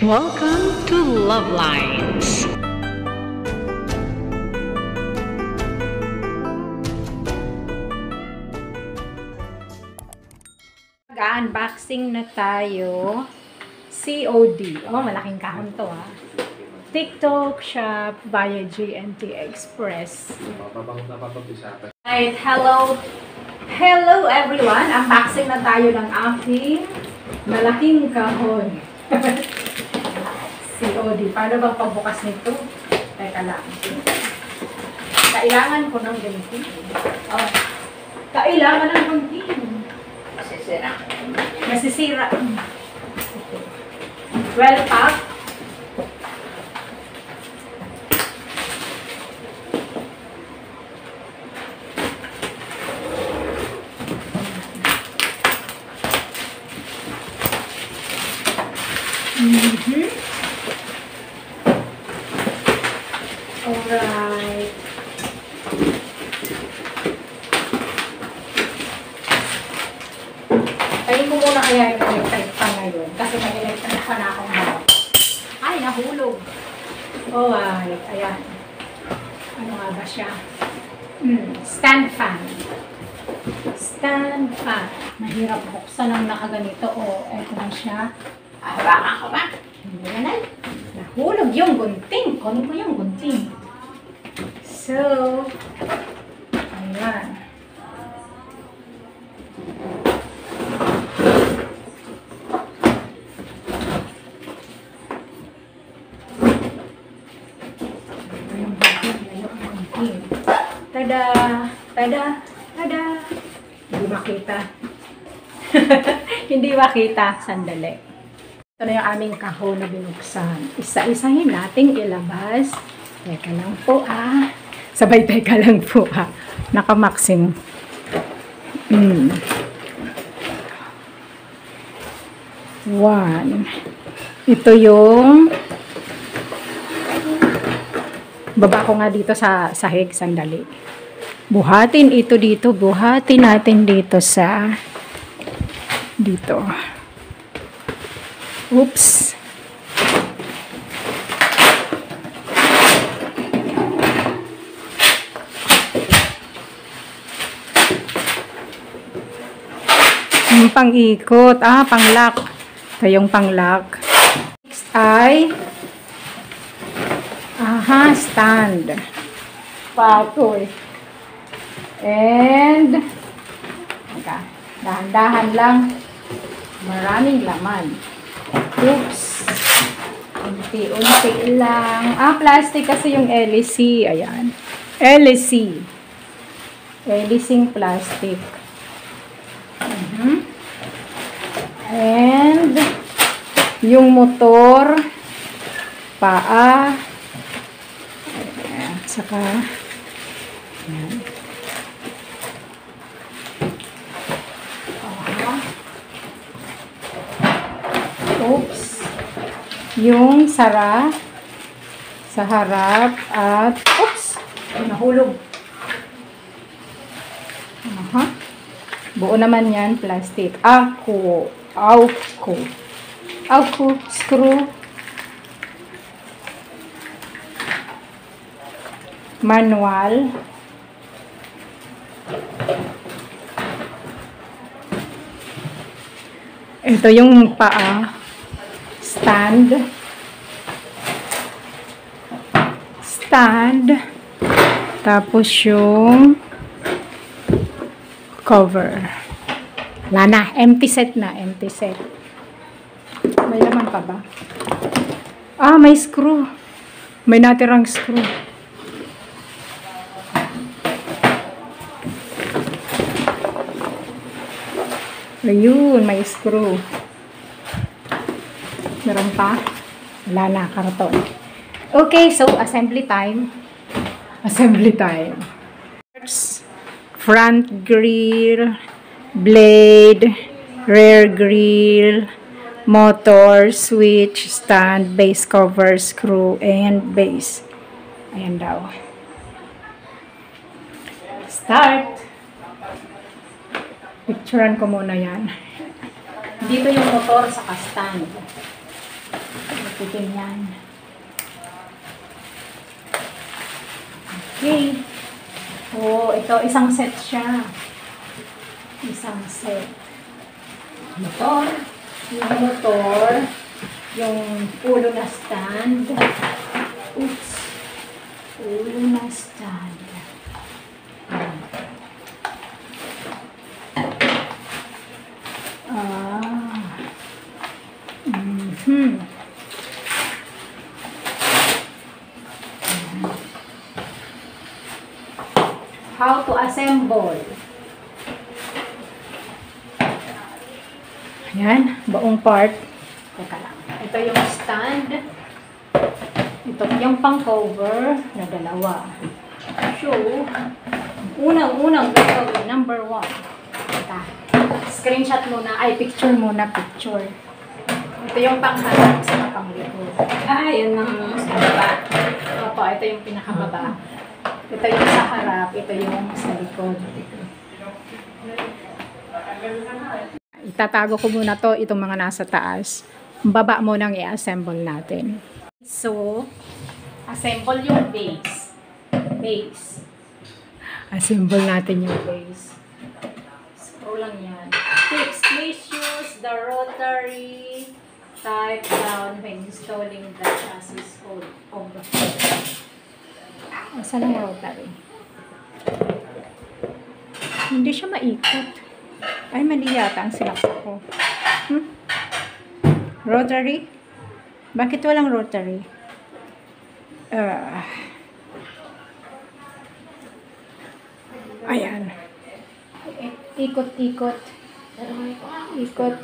Welcome to Love Lines. Mag-unboxing na tayo. COD. Oh, malaking kahon to ha. TikTok shop via GNT Express. Right, hello. Hello everyone. Unboxing na tayo ng aking malaking kahon. COD. Paano bang pagbukas nito? Teka lang. Kailangan ko ng ganito. Oh. Kailangan ng ganito. Masisira. Masisira. 12 pack. Alright. Tayin ko muna kaya yung electric pan ngayon. Kasi may electric pan akong hawak. Ay, nahulog. Alright. Ayan. Ano nga ba siya? Stand fan. Stand fan. Mahirap buksan ang nakaganito. O, eto na siya. Hawakan ko ba? Hindi na na. Nahulog yung gunting. Kunin ko yung gunting. So, ayan. Tada! Tada! Tada! Hindi makita. Hindi makita. Sandali. Ito na yung aming kahon na binuksan. Isa-isahin nating ilabas. Teka lang po ah. Sabay teka lang po ah. Naka-maximum. One. Ito yung baba ko nga dito sa sahig. Sandali. Buhatin ito dito. Buhatin natin dito sa dito. Oops. Yung pang-ikot. Ah, pang-lock. Ito yung pang-lock. Next ay stand. Patoy. And dahan-dahan lang. Maraming laman. Oops. Unti-unti lang. Ah, plastic kasi yung LEC. Ayan. LEC. LEC plastic. And yung motor, paa, ayan, saka ayan. Oops. Yung sara sa harap at oops, nahulog. Buo naman yan, plastic. Ako screw. Manual. Ito yung paa. Stand. Tapos yung cover. Wala na. Empty set na. Empty set. May laman pa ba? Ah, may screw. May natirang screw. Ayun, may screw. Meron pa? Wala na. Karton. Okay, so assembly time. Assembly time. Front grill, blade, rear grill, motor, switch, stand, base cover, screw, and base. Ayan daw. Start! Picturean ko muna yan. Dito yung motor sa stand. Plasticin yan. Okay. Oh, ito, isang set siya. Isang set. Motor. Yung motor. Yung ulo na stand. Oops. Ulo na stand. How to assemble. Ayan, buong part. Teka lang. Ito yung stand. Ito yung pang cover na dalawa. So, unang gagawin, number 1. Ito. Screenshot muna, ay picture muna, picture. Ito yung pangharap sa panglikod. Yun ang sa baba. Opo, ito yung pinakababa. Ito yung sa harap, ito yung sa likod. Itatago ko muna to, itong mga nasa taas. Baba mo nang i-assemble natin. So, assemble yung base. Base. Assemble natin yung base. Scroll lang yan. Tips, please use the rotary type down when installing the chassis of the frame. Saan ang rotary? Hindi siya maikot. Ay, mali yata ang sinaksak ko. Rotary? Bakit walang rotary? Ayan. Ikot-ikot. Ikot.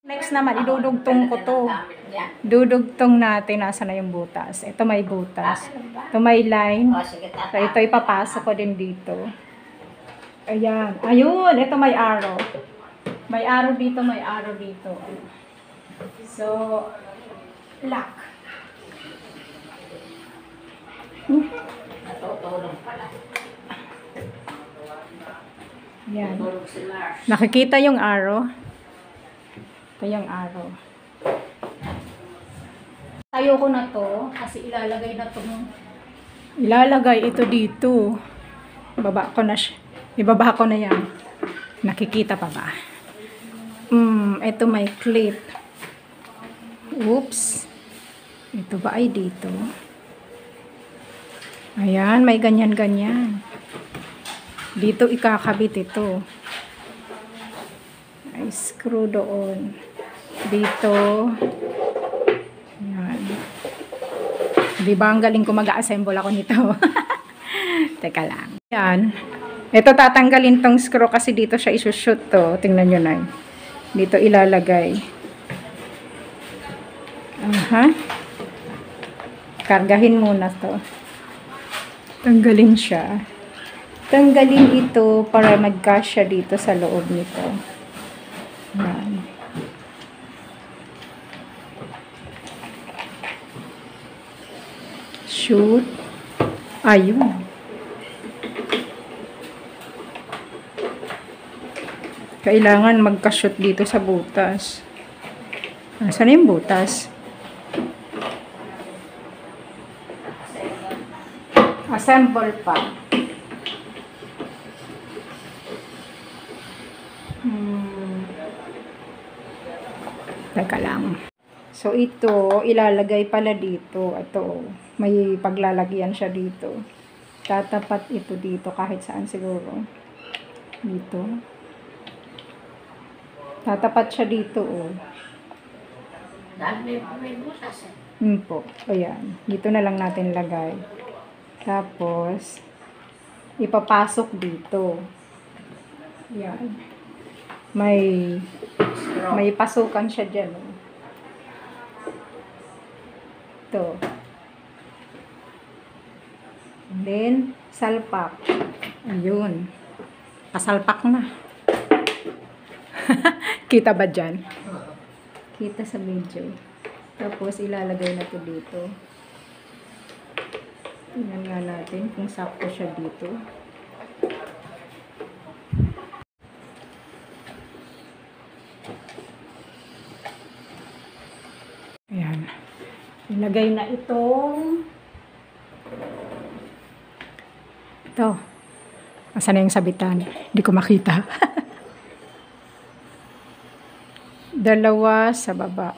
Next naman, idudugtong ko to. Dudugtong natin, nasa na yung butas. Ito may butas. Ito may line. So, ito ipapasok ko din dito. Ayan. Ayun, ito may arrow. May arrow dito, may arrow dito. So, lock. Ayan. Nakikita yung arrow. Ito yung arrow. Tayo ko na to kasi ilalagay na to. Ilalagay ito dito. Baba ko na siya. Ibaba ko na yan. Nakikita pa ba? Ito may clip. Oops. Ito ba ay dito? Ayan, may ganyan-ganyan. Dito ikakabit ito. Ay, screw doon. Dito. Ayan. Di ba ang galing ko mag-assemble ako nito? Teka lang. Ayan. Ito tatanggalin tong screw kasi dito siya isushoot to. Tingnan nyo na. Dito ilalagay. Kargahin muna to. Tanggalin siya. Tanggalin ito para mag-cash siya dito sa loob nito. Ayan. Shoot. Ayun. Kailangan magka-shoot dito sa butas. Saan yung butas? Assemble pa. Teka lang. So, ito, ilalagay pala dito. Ito, may paglalagyan siya dito. Tatapat ito dito kahit saan siguro. Dito. Tatapat siya dito, oh. May butas eh. Po. Ayan. Dito na lang natin lagay. Tapos, ipapasok dito. Ayan. May pasukan siya dyan. Oh. Ito. And then, salpak. Ayun. Pasalpak na. Kita ba dyan? Kita sa video. Tapos, ilalagay na ito dito. Tingnan nga natin kung sakto siya dito. Lagay na itong ito. Asan na yung sabitan? Hindi ko makita. Dalawa sa baba.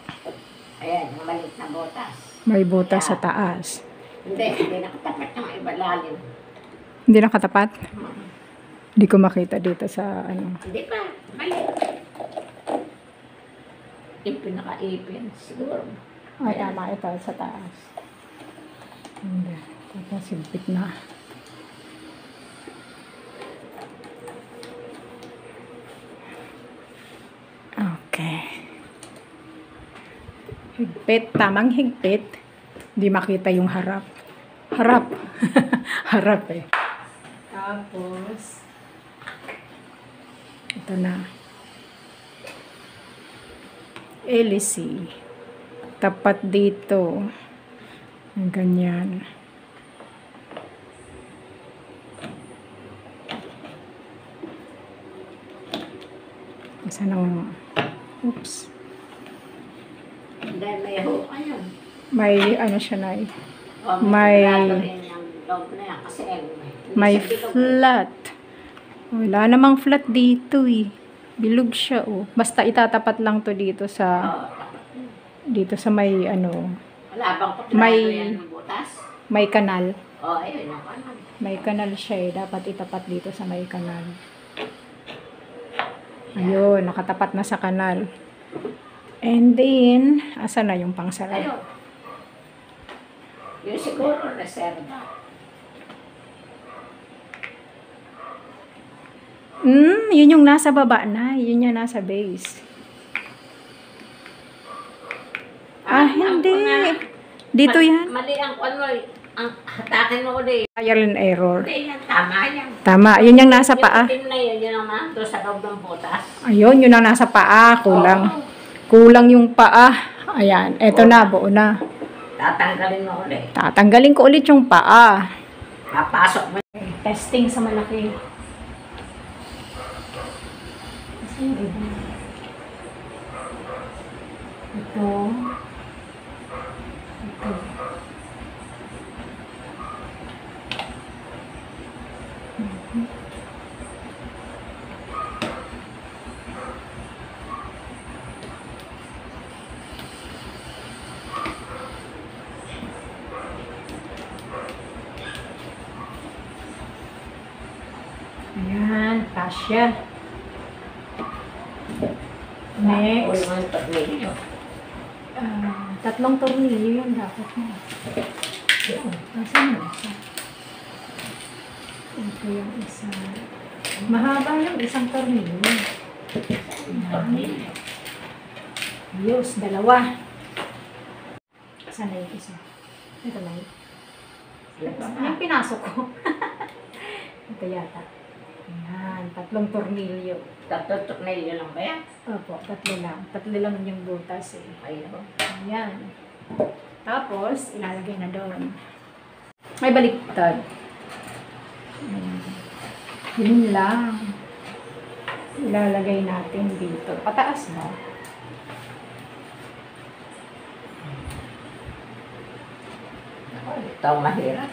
Ayan, yung maliit na botas. May butas sa taas. Hindi nakatapat ng iba lalim. Hindi nakatapat? Hindi ko makita dito sa ano. Hindi pa, maliit. Yung pinaka-ipin, siguro. Ay, tama. Ito sa taas. Hindi. Tapos silpit na. Okay. Higpit. Tamang higpit. Hindi makita yung harap. Harap. Harap eh. Tapos, ito na. LC. Tapat dito. Ganyan. Isa nang, oops. Hindi, may hook ayun. May ano siya na eh. O, May- sigurado rin yung loob na yan kasi hindi May siya bilog. flat. Wala namang flat dito eh. Bilog siya oh. Basta itatapat lang to dito sa Oo, dito sa may ano, wala bang kutrado May- yan ng butas? may kanal. O, ayun yung kanan. May kanal siya eh. Dapat itapat dito sa may kanal. Ayun, nakatapat na sa kanal. And then, asa na yung pangsara? Ayun. Yun siguro, reserva. Yun yung nasa baba na. Yun yung nasa base. Hindi. Dito yan. Mali ang ano, ang hatakin mo ulit. Trial and error. Hindi yan, tama yan. Tama. Yun yung nasa paa. Yung itim na yun, yun ang nandun sa loob ng butas. Ayun, yun ang nasa paa. Kulang. Kulang yung paa. Ayan. Eto na. Buo na. Tatanggalin mo ulit. Tatanggalin ko ulit yung paa. Papasok mo. Testing sa malaki. Ito. Ito. Ayan, kasya. Next. Uy, mga tornilyo. Tatlong tornilyo yun dapat mo. Nasaan yung isa? Ito yung isa. Mahaba yung isang tornilyo. Tornilyo. Ayos, dalawa. Saan na yung isa? Ito na yun. Yung pinasok ko. Ito yata. Ayan, tatlong tornilyo. Tatlong tornilyo lang ba yan? Opo, tatlo lang. Tatlo lang yung butas eh. Ayun. Ayan. Tapos, ilalagay na doon. May baliktad. Ayan. Yun lang. Ilalagay natin dito. Pataas na. Ito ang mahirap.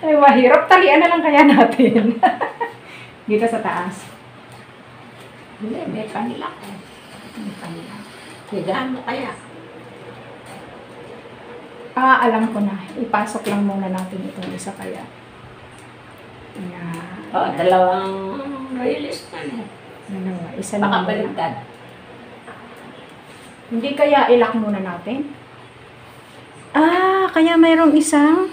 Ay, mahirap. Talian na lang kaya natin. Dito sa taas. Hindi, may kanila ko. May kanila. Higaan mo kaya. Alam ko na. Ipasok lang muna natin itong isa kaya. Ayan. O, dalawang royalist na niya. Dalawa. Isa na Baka muna. baligtad. Hindi kaya ilak muna natin? Kaya mayroong isang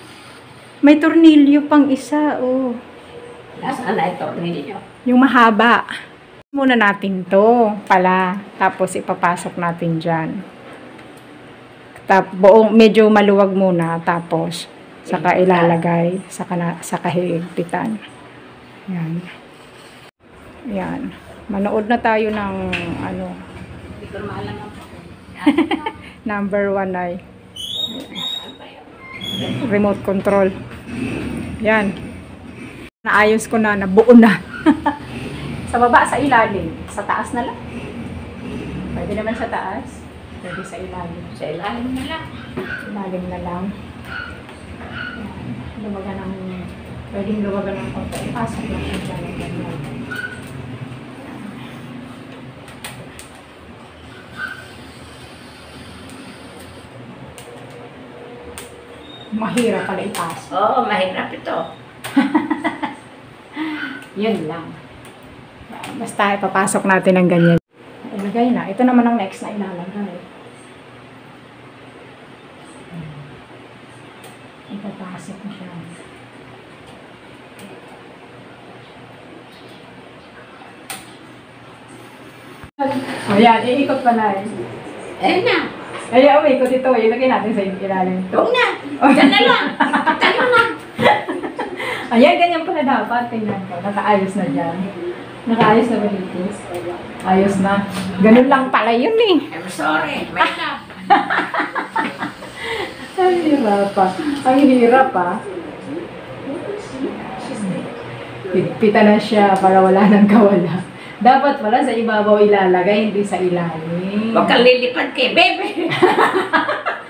may tornilyo pang isa, oh. Nasaan na ito tornilyo? Yung mahaba. Muna natin to pala. Tapos ipapasok natin dyan. Buong medyo maluwag muna. Tapos saka ilalagay sa kahigpitan. Yan. Yan. Manood na tayo ng ano. Hindi ko maalam ang Number 1 ay remote control. Yan. Naayos ko na, nabuo na. Sa baba, sa ilalim. Sa taas na lang. Pwede naman sa taas. Pwede sa ilalim. Sa ilalim na lang. Ilalim na lang. Yan. Luwagan ng, pwedeng luwagan ng konti. Ipasok lang siya dyan ng ganyan. Mahirap pala ipasok. Oo, mahirap ito. Yun lang. Basta ipapasok natin ng ganyan. Ilagay na. Ito naman ang next na ilalagay. Ipapasok na siya. O yan, iikot pa na eh. Ayun na. Ay, ikot ito. Ilagay natin sa ilalim. Huwag na. Diyan na lang. Tayo na. Ayan, ganyan pala dapat. Tingnan ko. Nakaayos na dyan. Nakaayos na ba dito? Ayos na. Ganun lang pala yun eh. I'm sorry. May na. Ang hirap pa. Ang hirap pa. Pita na siya para wala nang kawala. Dapat pala sa ibabaw ilalagay, hindi sa ilalim. Huwag kang lilipad kay bebe.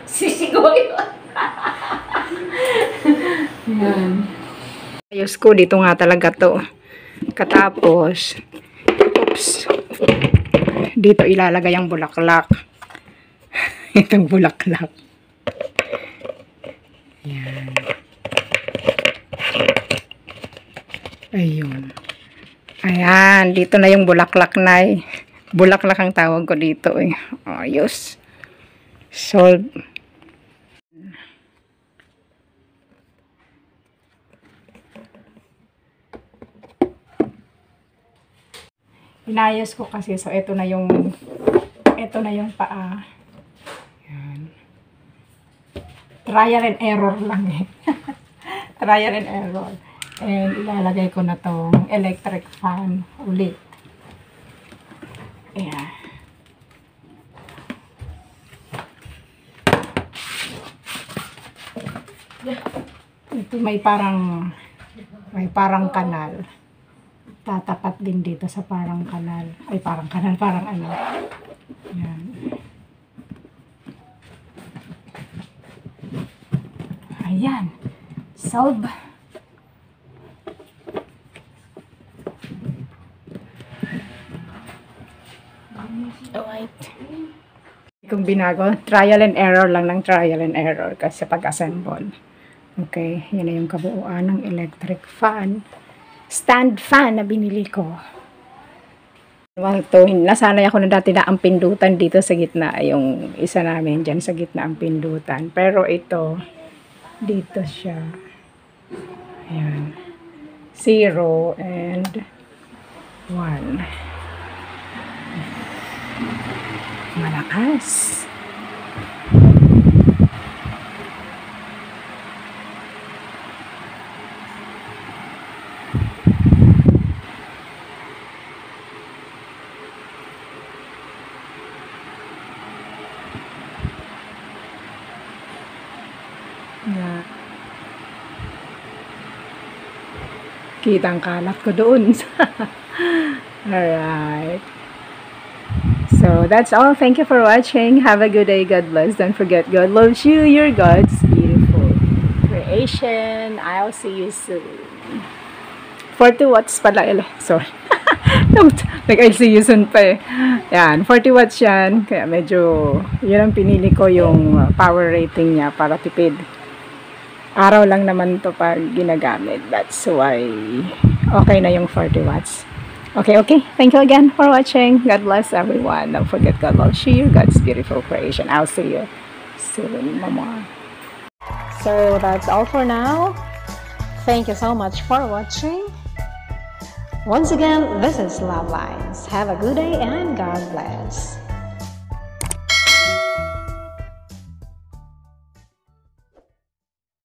Sisigaw yun. Yan. Ayos ko, dito nga talaga to. Katapos, oops, dito ilalagay ang bulaklak. Itong bulaklak. Yan. Ayun. Ayan, dito na yung bulaklak na eh. Bulaklak ang tawag ko dito eh. Ayos. Solve. Inayos ko kasi, so ito na yung paa. Yan. Trial and error lang eh. Trial and error. And ilalagay ko na tong electric fan ulit. Ayan. Ito may parang kanal. Tatapat din dito sa parang kanal. Ay, parang kanal, parang ano. Ayan. Ayan. Solve. Alright. Kung binago, trial and error lang ng trial and error kasi pag-assemble. Okay, yun na yung kabuuan ng electric fan. Stand fan na binili ko. Well, to, nasanay ako na dati na ang pindutan dito sa gitna. Yung isa namin dyan sa gitna ang pindutan. Pero ito, dito siya. Ayan. 0 and 1. Malakas. Yeah. Kitang kalat ko doon. Alright. So, that's all. Thank you for watching. Have a good day. God bless. Don't forget, God loves you. You're God's beautiful creation. I'll see you soon. 40 watts pala. Sorry. Like, I'll see you soon pa eh. Yan. 40 watts yan. Kaya medyo, yun ang pinili ko yung power rating niya para tipid. Araw lang naman to pag ginagamit. That's why okay na yung 40 watts. Okay. Thank you again for watching. God bless everyone. Don't forget, God loves you. You're God's beautiful creation. I'll see you soon, Mama. So that's all for now. Thank you so much for watching. Once again, this is Love Lines. Have a good day and God bless.